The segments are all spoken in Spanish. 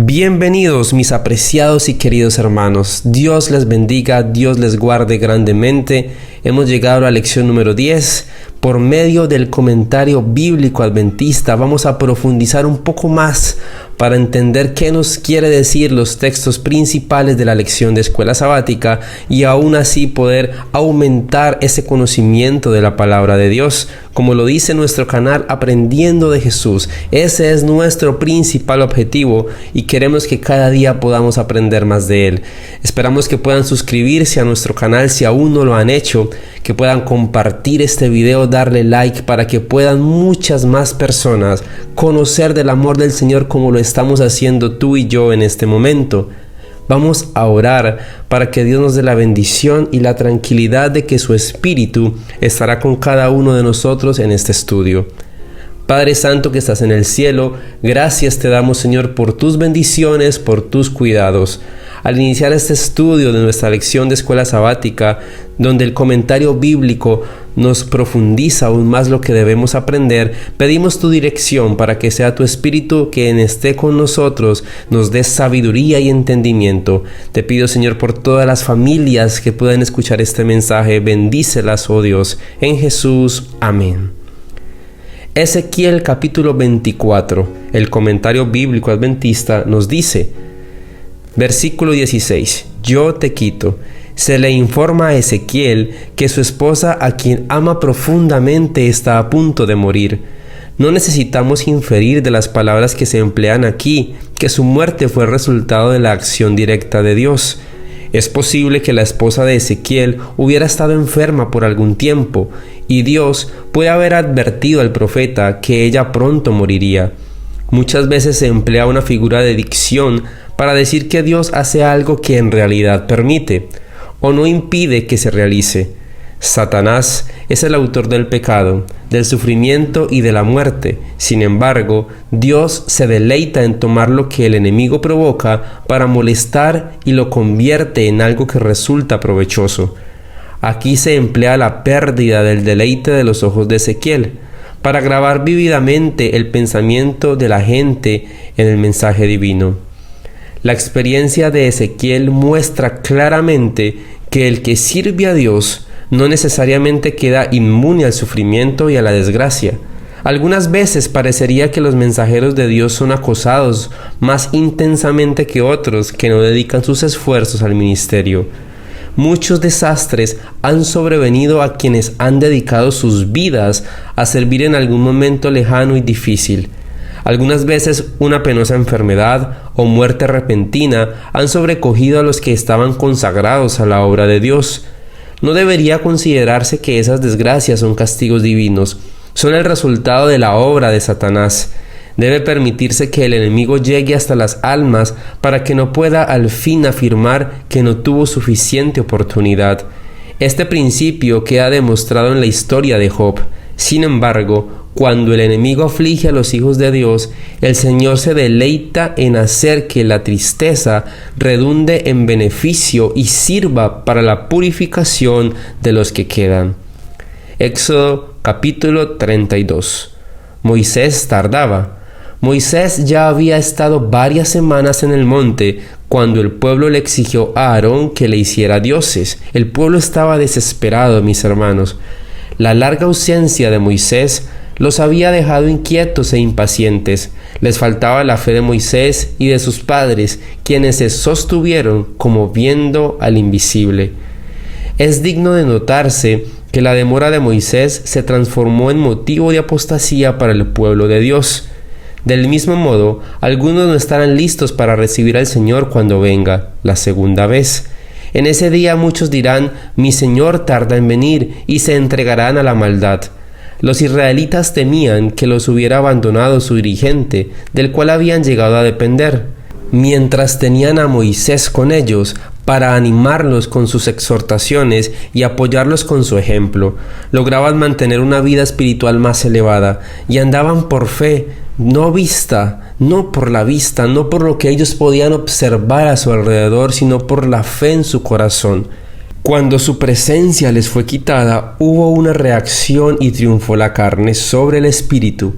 Bienvenidos mis apreciados y queridos hermanos. Dios les bendiga, Dios les guarde grandemente. Hemos llegado a la lección número 10. Por medio del comentario bíblico adventista vamos a profundizar un poco más para entender qué nos quiere decir los textos principales de la lección de escuela sabática y aún así poder aumentar ese conocimiento de la palabra de Dios. Como lo dice nuestro canal Aprendiendo de Jesús, ese es nuestro principal objetivo y queremos que cada día podamos aprender más de Él. Esperamos que puedan suscribirse a nuestro canal si aún no lo han hecho, que puedan compartir este video, darle like para que puedan muchas más personas conocer del amor del Señor como lo estamos haciendo tú y yo en este momento. Vamos a orar para que Dios nos dé la bendición y la tranquilidad de que su Espíritu estará con cada uno de nosotros en este estudio. Padre Santo que estás en el cielo, gracias te damos, Señor, por tus bendiciones, por tus cuidados. Al iniciar este estudio de nuestra lección de escuela sabática, donde el comentario bíblico nos profundiza aún más lo que debemos aprender, pedimos tu dirección para que sea tu Espíritu quien esté con nosotros, nos dé sabiduría y entendimiento. Te pido, Señor, por todas las familias que puedan escuchar este mensaje, bendícelas, oh Dios, en Jesús. Amén. Ezequiel capítulo 24, el comentario bíblico adventista nos dice, versículo 16, yo te quito. Se le informa a Ezequiel que su esposa, a quien ama profundamente, está a punto de morir. No necesitamos inferir de las palabras que se emplean aquí que su muerte fue el resultado de la acción directa de Dios. Es posible que la esposa de Ezequiel hubiera estado enferma por algún tiempo y Dios puede haber advertido al profeta que ella pronto moriría. Muchas veces se emplea una figura de dicción para decir que Dios hace algo que en realidad permite o no impide que se realice. Satanás es el autor del pecado, del sufrimiento y de la muerte. Sin embargo, Dios se deleita en tomar lo que el enemigo provoca para molestar y lo convierte en algo que resulta provechoso. Aquí se emplea la pérdida del deleite de los ojos de Ezequiel para grabar vívidamente el pensamiento de la gente en el mensaje divino. La experiencia de Ezequiel muestra claramente que el que sirve a Dios no necesariamente queda inmune al sufrimiento y a la desgracia. Algunas veces parecería que los mensajeros de Dios son acosados más intensamente que otros que no dedican sus esfuerzos al ministerio. Muchos desastres han sobrevenido a quienes han dedicado sus vidas a servir en algún momento lejano y difícil. Algunas veces una penosa enfermedad o muerte repentina han sobrecogido a los que estaban consagrados a la obra de Dios. No debería considerarse que esas desgracias son castigos divinos, son el resultado de la obra de Satanás. Debe permitirse que el enemigo llegue hasta las almas para que no pueda al fin afirmar que no tuvo suficiente oportunidad. Este principio queda demostrado en la historia de Job. Sin embargo, cuando el enemigo aflige a los hijos de Dios, el Señor se deleita en hacer que la tristeza redunde en beneficio y sirva para la purificación de los que quedan. Éxodo capítulo 32. Moisés tardaba. Moisés ya había estado varias semanas en el monte cuando el pueblo le exigió a Aarón que le hiciera dioses. El pueblo estaba desesperado, mis hermanos. La larga ausencia de Moisés los había dejado inquietos e impacientes. Les faltaba la fe de Moisés y de sus padres, quienes se sostuvieron como viendo al invisible. Es digno de notarse que la demora de Moisés se transformó en motivo de apostasía para el pueblo de Dios. Del mismo modo, algunos no estarán listos para recibir al Señor cuando venga la segunda vez. En ese día muchos dirán, mi Señor tarda en venir, y se entregarán a la maldad. Los israelitas temían que los hubiera abandonado su dirigente, del cual habían llegado a depender. Mientras tenían a Moisés con ellos para animarlos con sus exhortaciones y apoyarlos con su ejemplo, lograban mantener una vida espiritual más elevada y andaban por fe, no por la vista, no por lo que ellos podían observar a su alrededor, sino por la fe en su corazón. Cuando su presencia les fue quitada, hubo una reacción y triunfó la carne sobre el espíritu.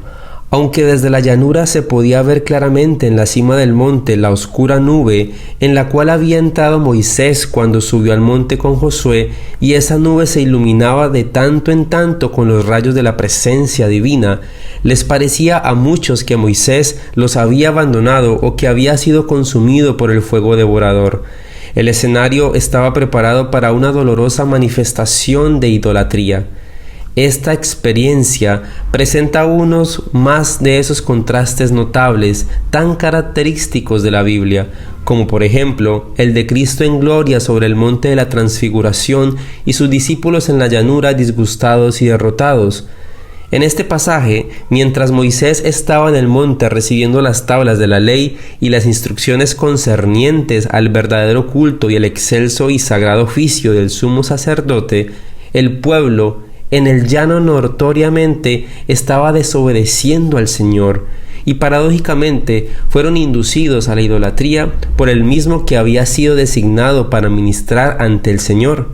Aunque desde la llanura se podía ver claramente en la cima del monte la oscura nube en la cual había entrado Moisés cuando subió al monte con Josué, y esa nube se iluminaba de tanto en tanto con los rayos de la presencia divina, les parecía a muchos que Moisés los había abandonado o que había sido consumido por el fuego devorador. El escenario estaba preparado para una dolorosa manifestación de idolatría. Esta experiencia presenta unos más de esos contrastes notables tan característicos de la Biblia, como por ejemplo el de Cristo en gloria sobre el monte de la transfiguración y sus discípulos en la llanura disgustados y derrotados. En este pasaje, mientras Moisés estaba en el monte recibiendo las tablas de la ley y las instrucciones concernientes al verdadero culto y el excelso y sagrado oficio del sumo sacerdote, el pueblo en el llano notoriamente estaba desobedeciendo al Señor, y paradójicamente fueron inducidos a la idolatría por el mismo que había sido designado para ministrar ante el Señor,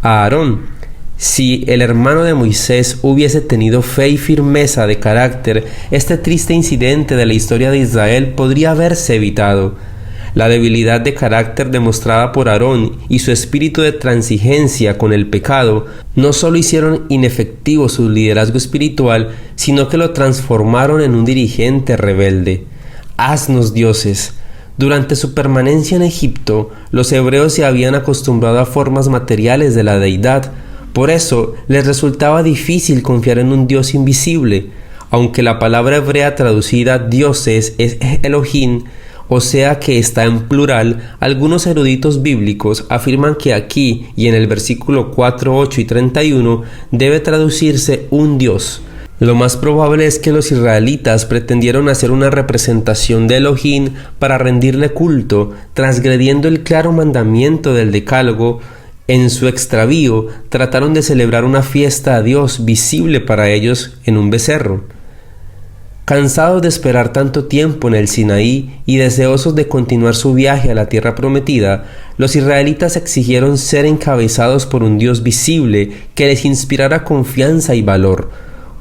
Aarón. Si el hermano de Moisés hubiese tenido fe y firmeza de carácter, este triste incidente de la historia de Israel podría haberse evitado. La debilidad de carácter demostrada por Aarón y su espíritu de transigencia con el pecado no solo hicieron inefectivo su liderazgo espiritual, sino que lo transformaron en un dirigente rebelde. Asnos dioses. Durante su permanencia en Egipto, los hebreos se habían acostumbrado a formas materiales de la deidad. Por eso les resultaba difícil confiar en un Dios invisible. Aunque la palabra hebrea traducida dioses es Elohim, o sea que está en plural, algunos eruditos bíblicos afirman que aquí y en el versículo 4, 8 y 31 debe traducirse un Dios. Lo más probable es que los israelitas pretendieron hacer una representación de Elohim para rendirle culto, transgrediendo el claro mandamiento del Decálogo. En su extravío, trataron de celebrar una fiesta a Dios visible para ellos en un becerro. Cansados de esperar tanto tiempo en el Sinaí y deseosos de continuar su viaje a la tierra prometida, los israelitas exigieron ser encabezados por un Dios visible que les inspirara confianza y valor.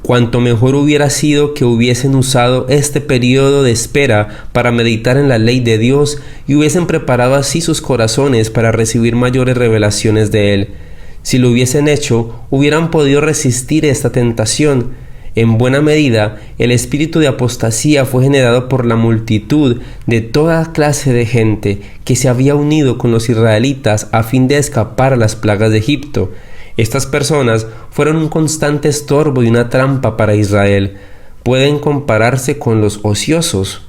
Cuanto mejor hubiera sido que hubiesen usado este periodo de espera para meditar en la ley de Dios y hubiesen preparado así sus corazones para recibir mayores revelaciones de Él. Si lo hubiesen hecho, hubieran podido resistir esta tentación. En buena medida, el espíritu de apostasía fue generado por la multitud de toda clase de gente que se había unido con los israelitas a fin de escapar a las plagas de Egipto. Estas personas fueron un constante estorbo y una trampa para Israel. Pueden compararse con los ociosos.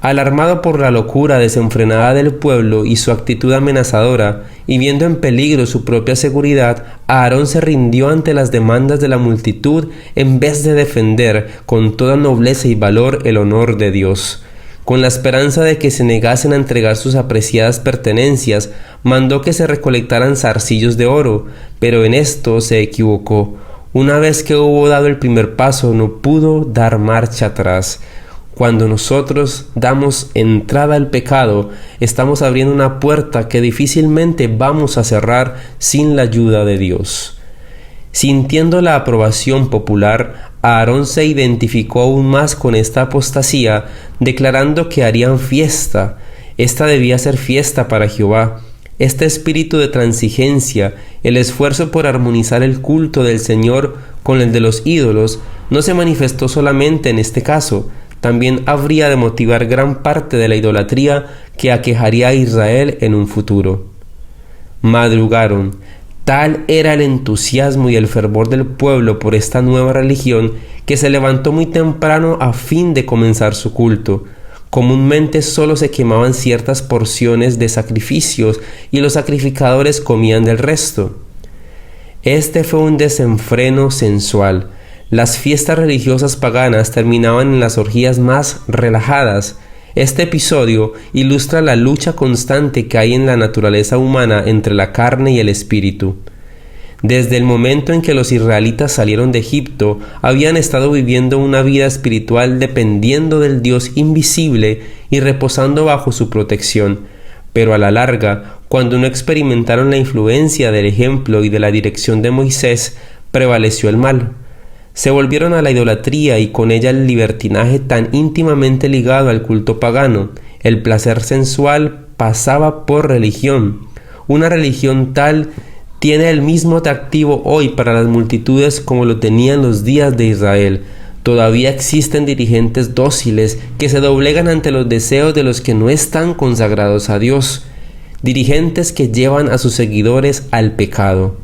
Alarmado por la locura desenfrenada del pueblo y su actitud amenazadora, y viendo en peligro su propia seguridad, Aarón se rindió ante las demandas de la multitud en vez de defender con toda nobleza y valor el honor de Dios. Con la esperanza de que se negasen a entregar sus apreciadas pertenencias, mandó que se recolectaran zarcillos de oro, pero en esto se equivocó. Una vez que hubo dado el primer paso, no pudo dar marcha atrás. Cuando nosotros damos entrada al pecado, estamos abriendo una puerta que difícilmente vamos a cerrar sin la ayuda de Dios. Sintiendo la aprobación popular, Aarón se identificó aún más con esta apostasía, declarando que harían fiesta. Esta debía ser fiesta para Jehová. Este espíritu de transigencia, el esfuerzo por armonizar el culto del Señor con el de los ídolos, no se manifestó solamente en este caso. También habría de motivar gran parte de la idolatría que aquejaría a Israel en un futuro. Madrugaron. Tal era el entusiasmo y el fervor del pueblo por esta nueva religión que se levantó muy temprano a fin de comenzar su culto. Comúnmente solo se quemaban ciertas porciones de sacrificios y los sacrificadores comían del resto. Este fue un desenfreno sensual. Las fiestas religiosas paganas terminaban en las orgías más relajadas. Este episodio ilustra la lucha constante que hay en la naturaleza humana entre la carne y el espíritu. Desde el momento en que los israelitas salieron de Egipto, habían estado viviendo una vida espiritual dependiendo del Dios invisible y reposando bajo su protección. Pero a la larga, cuando no experimentaron la influencia del ejemplo y de la dirección de Moisés, prevaleció el mal. Se volvieron a la idolatría y con ella el libertinaje tan íntimamente ligado al culto pagano. El placer sensual pasaba por religión. Una religión tal tiene el mismo atractivo hoy para las multitudes como lo tenía en los días de Israel. Todavía existen dirigentes dóciles que se doblegan ante los deseos de los que no están consagrados a Dios. Dirigentes que llevan a sus seguidores al pecado.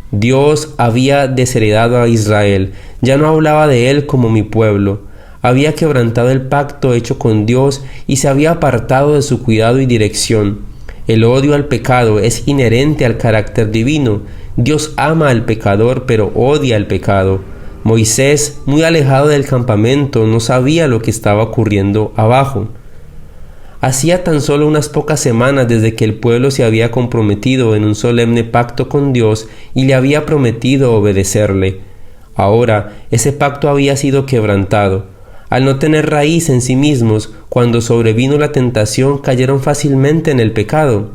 Dios había desheredado a Israel, ya no hablaba de él como mi pueblo, había quebrantado el pacto hecho con Dios y se había apartado de su cuidado y dirección. El odio al pecado es inherente al carácter divino. Dios ama al pecador, pero odia al pecado. Moisés, muy alejado del campamento, no sabía lo que estaba ocurriendo abajo. Hacía tan solo unas pocas semanas desde que el pueblo se había comprometido en un solemne pacto con Dios y le había prometido obedecerle. Ahora, ese pacto había sido quebrantado. Al no tener raíz en sí mismos, cuando sobrevino la tentación, cayeron fácilmente en el pecado.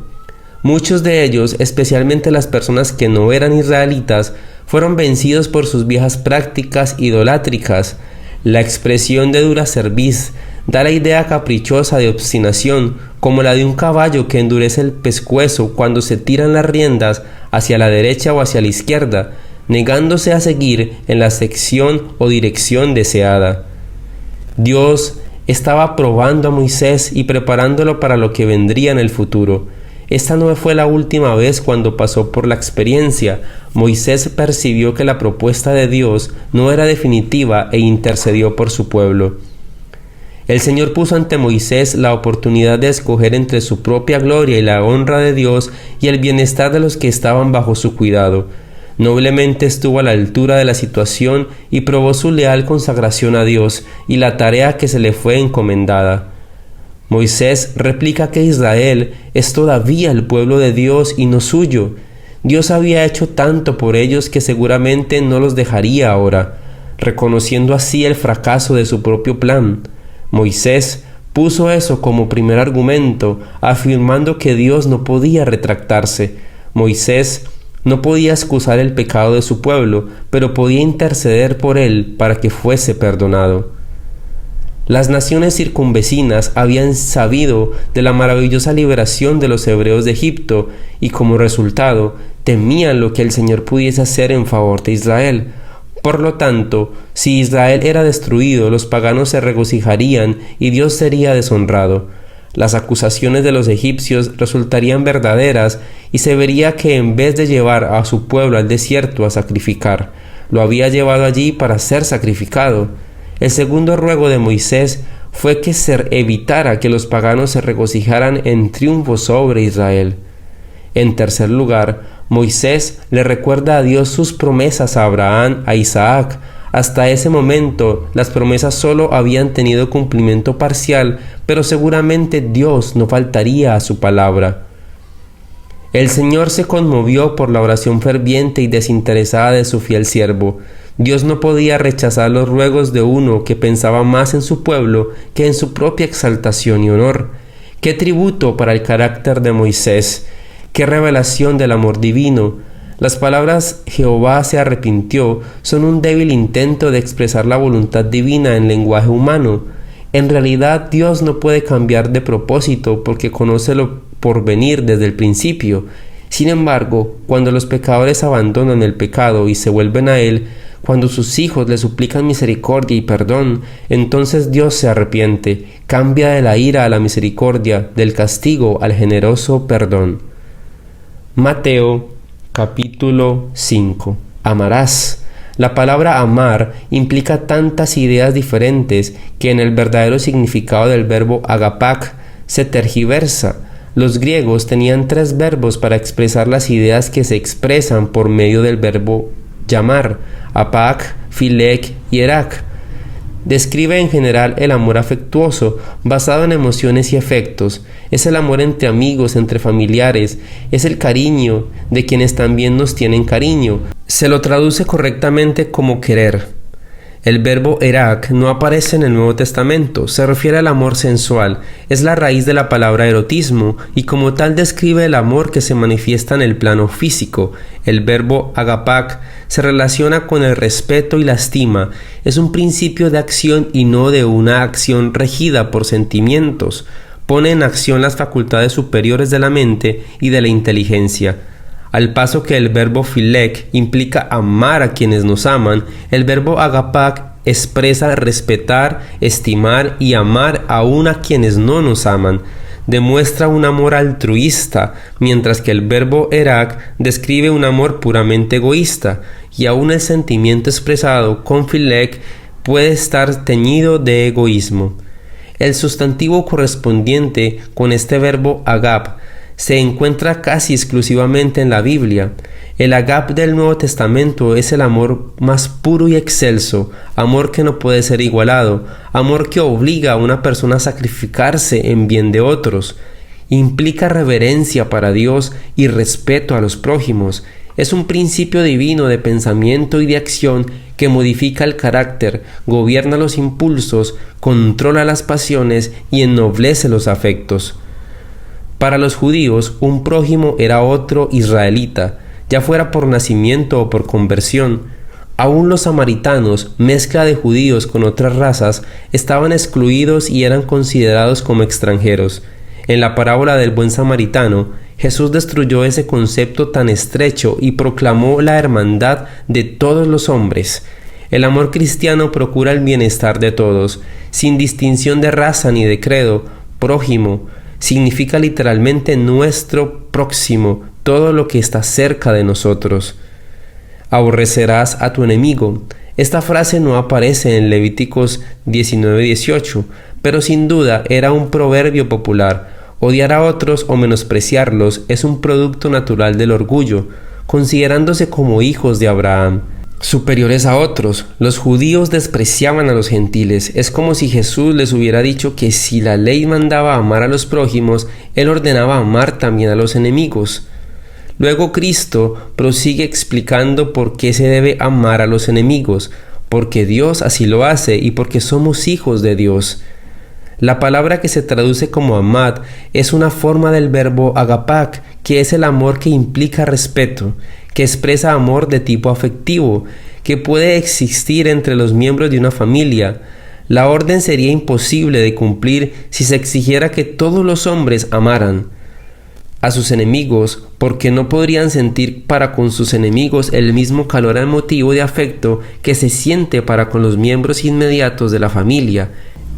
Muchos de ellos, especialmente las personas que no eran israelitas, fueron vencidos por sus viejas prácticas idolátricas. La expresión de dura cerviz da la idea caprichosa de obstinación, como la de un caballo que endurece el pescuezo cuando se tiran las riendas hacia la derecha o hacia la izquierda, negándose a seguir en la sección o dirección deseada. Dios estaba probando a Moisés y preparándolo para lo que vendría en el futuro. Esta no fue la última vez cuando pasó por la experiencia. Moisés percibió que la propuesta de Dios no era definitiva e intercedió por su pueblo. El Señor puso ante Moisés la oportunidad de escoger entre su propia gloria y la honra de Dios y el bienestar de los que estaban bajo su cuidado. Noblemente estuvo a la altura de la situación y probó su leal consagración a Dios y la tarea que se le fue encomendada. Moisés replica que Israel es todavía el pueblo de Dios y no suyo. Dios había hecho tanto por ellos que seguramente no los dejaría ahora, reconociendo así el fracaso de su propio plan. Moisés puso eso como primer argumento, afirmando que Dios no podía retractarse. Moisés no podía excusar el pecado de su pueblo, pero podía interceder por él para que fuese perdonado. Las naciones circunvecinas habían sabido de la maravillosa liberación de los hebreos de Egipto y como resultado temían lo que el Señor pudiese hacer en favor de Israel. Por lo tanto, si Israel era destruido, los paganos se regocijarían y Dios sería deshonrado. Las acusaciones de los egipcios resultarían verdaderas y se vería que en vez de llevar a su pueblo al desierto a sacrificar, lo había llevado allí para ser sacrificado. El segundo ruego de Moisés fue que se evitara que los paganos se regocijaran en triunfo sobre Israel. En tercer lugar, Moisés le recuerda a Dios sus promesas a Abraham, a Isaac. Hasta ese momento, las promesas solo habían tenido cumplimiento parcial, pero seguramente Dios no faltaría a su palabra. El Señor se conmovió por la oración ferviente y desinteresada de su fiel siervo. Dios no podía rechazar los ruegos de uno que pensaba más en su pueblo que en su propia exaltación y honor. ¡Qué tributo para el carácter de Moisés! ¡Qué revelación del amor divino! Las palabras «Jehová se arrepintió» son un débil intento de expresar la voluntad divina en lenguaje humano. En realidad, Dios no puede cambiar de propósito porque conoce lo por venir desde el principio. Sin embargo, cuando los pecadores abandonan el pecado y se vuelven a Él, cuando sus hijos le suplican misericordia y perdón, entonces Dios se arrepiente, cambia de la ira a la misericordia, del castigo al generoso perdón. Mateo capítulo 5. Amarás. La palabra amar implica tantas ideas diferentes que en el verdadero significado del verbo agapak se tergiversa. Los griegos tenían 3 verbos para expresar las ideas que se expresan por medio del verbo llamar, apak, filek y erak. Describe en general el amor afectuoso, basado en emociones y afectos. Es el amor entre amigos, entre familiares. Es el cariño de quienes también nos tienen cariño. Se lo traduce correctamente como querer. El verbo erak no aparece en el Nuevo Testamento, se refiere al amor sensual, es la raíz de la palabra erotismo y como tal describe el amor que se manifiesta en el plano físico. El verbo agapak se relaciona con el respeto y la estima, es un principio de acción y no de una acción regida por sentimientos. Pone en acción las facultades superiores de la mente y de la inteligencia. Al paso que el verbo philek implica amar a quienes nos aman, el verbo agapak expresa respetar, estimar y amar aún a quienes no nos aman. Demuestra un amor altruista, mientras que el verbo erak describe un amor puramente egoísta, y aún el sentimiento expresado con philek puede estar teñido de egoísmo. El sustantivo correspondiente con este verbo agap se encuentra casi exclusivamente en la Biblia. El agap del Nuevo Testamento es el amor más puro y excelso, amor que no puede ser igualado, amor que obliga a una persona a sacrificarse en bien de otros. Implica reverencia para Dios y respeto a los prójimos. Es un principio divino de pensamiento y de acción que modifica el carácter, gobierna los impulsos, controla las pasiones y ennoblece los afectos. Para los judíos, un prójimo era otro israelita, ya fuera por nacimiento o por conversión. Aún los samaritanos, mezcla de judíos con otras razas, estaban excluidos y eran considerados como extranjeros. En la parábola del buen samaritano, Jesús destruyó ese concepto tan estrecho y proclamó la hermandad de todos los hombres. El amor cristiano procura el bienestar de todos, sin distinción de raza ni de credo. Prójimo significa literalmente nuestro próximo, todo lo que está cerca de nosotros. Aborrecerás a tu enemigo. Esta frase no aparece en Levíticos 19:18, pero sin duda era un proverbio popular. Odiar a otros o menospreciarlos es un producto natural del orgullo, considerándose como hijos de Abraham, superiores a otros. Los judíos despreciaban a los gentiles. Es como si Jesús les hubiera dicho que si la ley mandaba amar a los prójimos, Él ordenaba amar también a los enemigos. Luego Cristo prosigue explicando por qué se debe amar a los enemigos, porque Dios así lo hace y porque somos hijos de Dios. La palabra que se traduce como amad es una forma del verbo agapak, que es el amor que implica respeto, que expresa amor de tipo afectivo, que puede existir entre los miembros de una familia. La orden sería imposible de cumplir si se exigiera que todos los hombres amaran a sus enemigos, porque no podrían sentir para con sus enemigos el mismo calor emotivo de afecto que se siente para con los miembros inmediatos de la familia.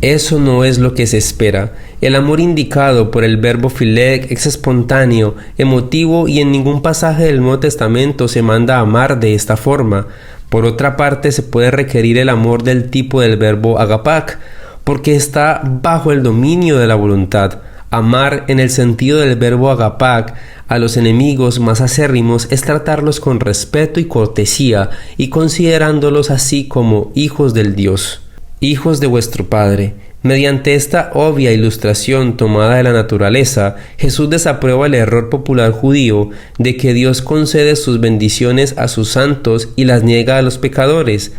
Eso no es lo que se espera. El amor indicado por el verbo philek es espontáneo, emotivo y en ningún pasaje del Nuevo Testamento se manda a amar de esta forma. Por otra parte, se puede requerir el amor del tipo del verbo agapak, porque está bajo el dominio de la voluntad. Amar en el sentido del verbo agapak a los enemigos más acérrimos es tratarlos con respeto y cortesía y considerándolos así como hijos del Dios. Hijos de vuestro Padre. Mediante esta obvia ilustración tomada de la naturaleza, Jesús desaprueba el error popular judío de que Dios concede sus bendiciones a sus santos y las niega a los pecadores.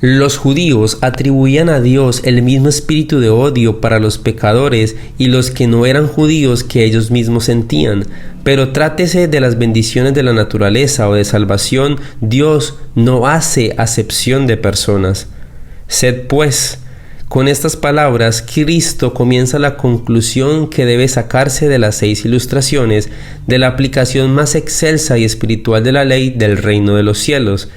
Los judíos atribuían a Dios el mismo espíritu de odio para los pecadores y los que no eran judíos que ellos mismos sentían. Pero trátese de las bendiciones de la naturaleza o de salvación, Dios no hace acepción de personas. Sed pues. Con estas palabras, Cristo comienza la conclusión que debe sacarse de las 6 ilustraciones de la aplicación más excelsa y espiritual de la ley del reino de los cielos,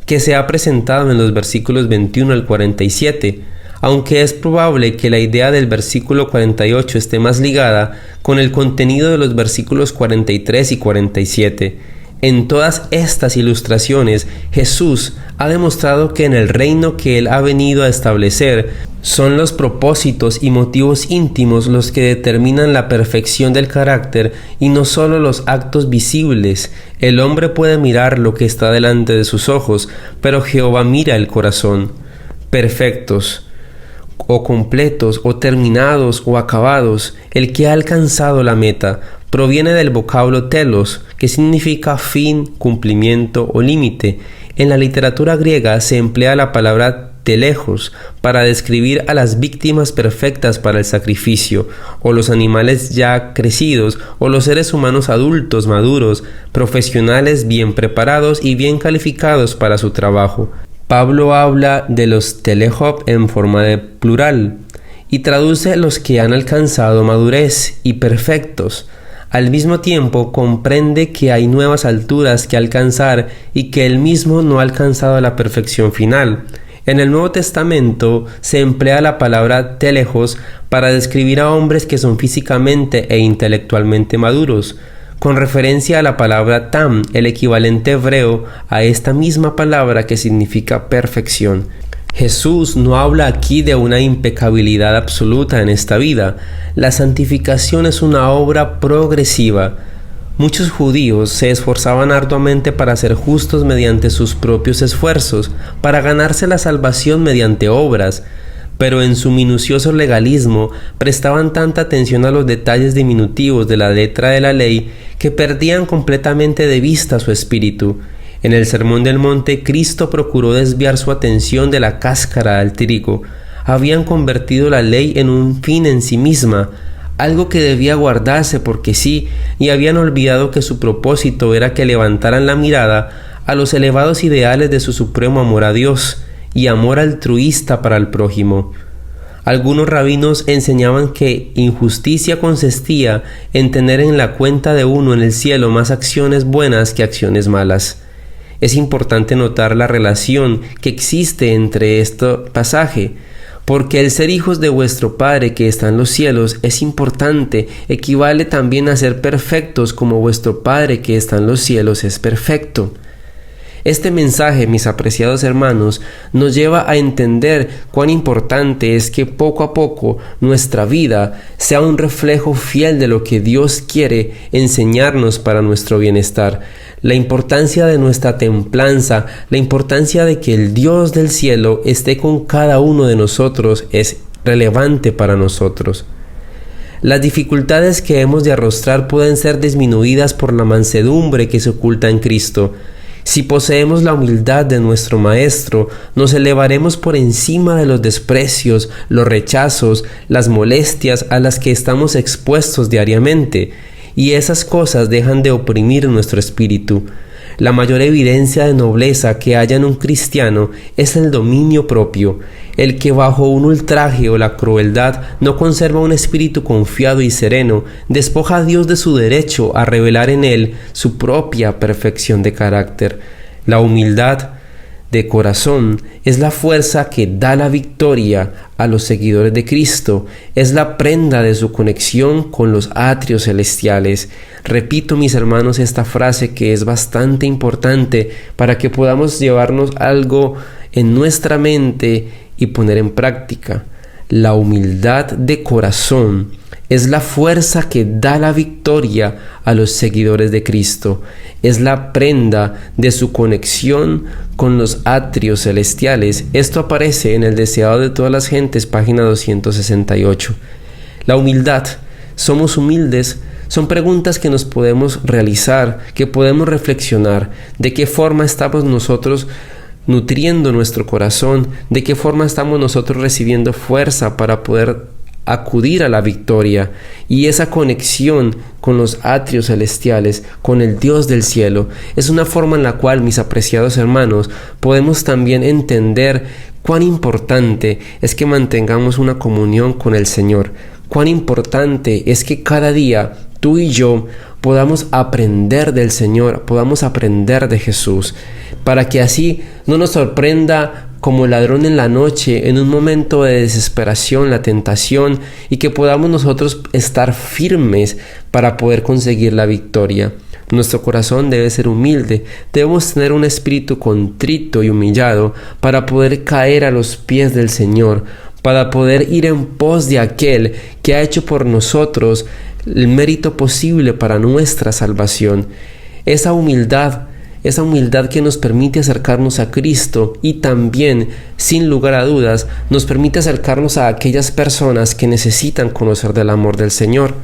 que se ha presentado en los versículos 21 al 47, aunque es probable que la idea del versículo 48 esté más ligada con el contenido de los versículos 43 y 47. En todas estas ilustraciones, Jesús ha demostrado que en el reino que Él ha venido a establecer, son los propósitos y motivos íntimos los que determinan la perfección del carácter y no solo los actos visibles. El hombre puede mirar lo que está delante de sus ojos, pero Jehová mira el corazón. Perfectos, o completos, o terminados, o acabados, el que ha alcanzado la meta, proviene del vocablo telos, que significa fin, cumplimiento o límite. En la literatura griega se emplea la palabra telejos para describir a las víctimas perfectas para el sacrificio, o los animales ya crecidos, o los seres humanos adultos maduros, profesionales bien preparados y bien calificados para su trabajo. Pablo habla de los telejos en forma de plural y traduce los que han alcanzado madurez y perfectos. Al mismo tiempo comprende que hay nuevas alturas que alcanzar y que él mismo no ha alcanzado la perfección final. En el Nuevo Testamento se emplea la palabra telejos para describir a hombres que son físicamente e intelectualmente maduros, con referencia a la palabra tam, el equivalente hebreo a esta misma palabra que significa perfección. Jesús no habla aquí de una impecabilidad absoluta en esta vida. La santificación es una obra progresiva. Muchos judíos se esforzaban arduamente para ser justos mediante sus propios esfuerzos, para ganarse la salvación mediante obras, pero en su minucioso legalismo prestaban tanta atención a los detalles diminutivos de la letra de la ley que perdían completamente de vista su espíritu. En el Sermón del Monte, Cristo procuró desviar su atención de la cáscara del trigo. Habían convertido la ley en un fin en sí misma, algo que debía guardarse porque sí, y habían olvidado que su propósito era que levantaran la mirada a los elevados ideales de su supremo amor a Dios y amor altruista para el prójimo. Algunos rabinos enseñaban que injusticia consistía en tener en la cuenta de uno en el cielo más acciones buenas que acciones malas. Es importante notar la relación que existe entre este pasaje, porque el ser hijos de vuestro Padre que está en los cielos es importante, equivale también a ser perfectos como vuestro Padre que está en los cielos es perfecto. Este mensaje, mis apreciados hermanos, nos lleva a entender cuán importante es que poco a poco nuestra vida sea un reflejo fiel de lo que Dios quiere enseñarnos para nuestro bienestar. La importancia de nuestra templanza, la importancia de que el Dios del cielo esté con cada uno de nosotros es relevante para nosotros. Las dificultades que hemos de arrostrar pueden ser disminuidas por la mansedumbre que se oculta en Cristo. Si poseemos la humildad de nuestro Maestro, nos elevaremos por encima de los desprecios, los rechazos, las molestias a las que estamos expuestos diariamente, y esas cosas dejan de oprimir nuestro espíritu. La mayor evidencia de nobleza que haya en un cristiano es el dominio propio, el que bajo un ultraje o la crueldad no conserva un espíritu confiado y sereno, despoja a Dios de su derecho a revelar en él su propia perfección de carácter. La humildad de corazón es la fuerza que da la victoria a los seguidores de Cristo, es la prenda de su conexión con los atrios celestiales. Repito, mis hermanos, esta frase que es bastante importante para que podamos llevarnos algo en nuestra mente y poner en práctica. La humildad de corazón es la fuerza que da la victoria a los seguidores de Cristo. Es la prenda de su conexión con los atrios celestiales. Esto aparece en El deseado de todas las gentes, página 268. La humildad, somos humildes, son preguntas que nos podemos realizar, que podemos reflexionar. ¿De qué forma estamos nosotros nutriendo nuestro corazón? ¿De qué forma estamos nosotros recibiendo fuerza para poder acudir a la victoria? Y esa conexión con los atrios celestiales, con el Dios del cielo, es una forma en la cual, mis apreciados hermanos, podemos también entender cuán importante es que mantengamos una comunión con el Señor. Cuán importante es que cada día tú y yo podamos aprender del Señor, podamos aprender de Jesús, para que así no nos sorprenda como ladrón en la noche, en un momento de desesperación, la tentación, y que podamos nosotros estar firmes para poder conseguir la victoria. Nuestro corazón debe ser humilde, debemos tener un espíritu contrito y humillado para poder caer a los pies del Señor, para poder ir en pos de aquel que ha hecho por nosotros el mérito posible para nuestra salvación. Esa humildad que nos permite acercarnos a Cristo y también, sin lugar a dudas, nos permite acercarnos a aquellas personas que necesitan conocer del amor del Señor.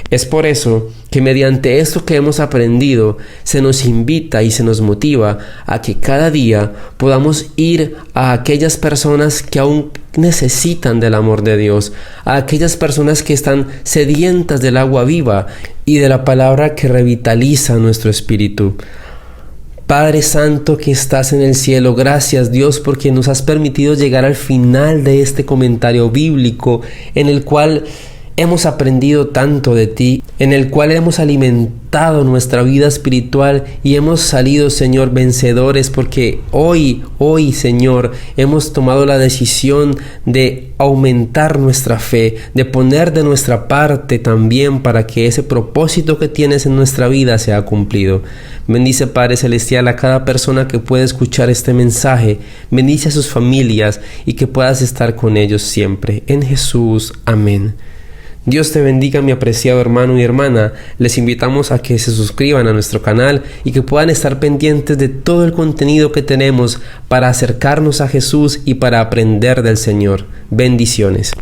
Es por eso que mediante esto que hemos aprendido, se nos invita y se nos motiva a que cada día podamos ir a aquellas personas que aún necesitan del amor de Dios, a aquellas personas que están sedientas del agua viva y de la palabra que revitaliza nuestro espíritu. Padre Santo que estás en el cielo, gracias Dios porque nos has permitido llegar al final de este comentario bíblico en el cual hemos aprendido tanto de ti, en el cual hemos alimentado nuestra vida espiritual y hemos salido, Señor, vencedores porque hoy, Señor, hemos tomado la decisión de aumentar nuestra fe, de poner de nuestra parte también para que ese propósito que tienes en nuestra vida sea cumplido. Bendice, Padre Celestial, a cada persona que pueda escuchar este mensaje. Bendice a sus familias y que puedas estar con ellos siempre. En Jesús, amén. Dios te bendiga, mi apreciado hermano y hermana. Les invitamos a que se suscriban a nuestro canal y que puedan estar pendientes de todo el contenido que tenemos para acercarnos a Jesús y para aprender del Señor. Bendiciones.